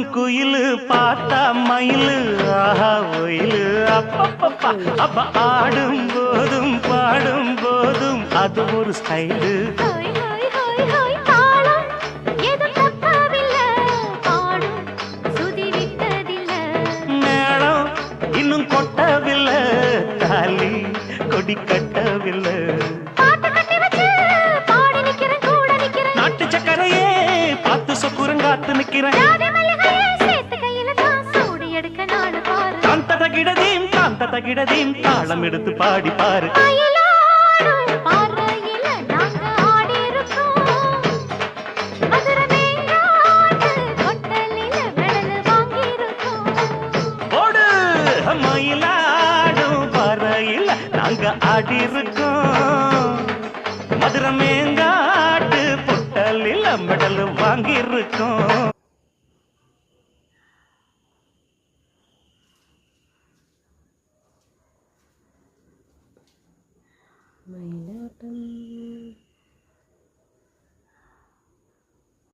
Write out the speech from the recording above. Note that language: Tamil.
பாடும் குயிலு பார்த்தா மயிலு ஆஹா ஒயிலு அப்பப்பப்பா அப்ப ஆடும் போதும் பாடும் போதும் அது ஒரு ஸ்டைலு மேளம் இன்னும் கொட்டவில்லை தாலி கொடி கட்டவில்லை நாட்டு சக்கரையே பார்த்து சொக்குரங்காத்து நிக்கிறேன் காந்த தகிடதீம் தாளம் எடுத்து பாடி பாரு ஓடு மயிலாடும் பறையில் நாங்க ஆடி இருக்கோம் மதுரை மேங்காட்டு பொட்டலில் மெடல் வாங்கியிருக்கோம் மயிலாட்டம்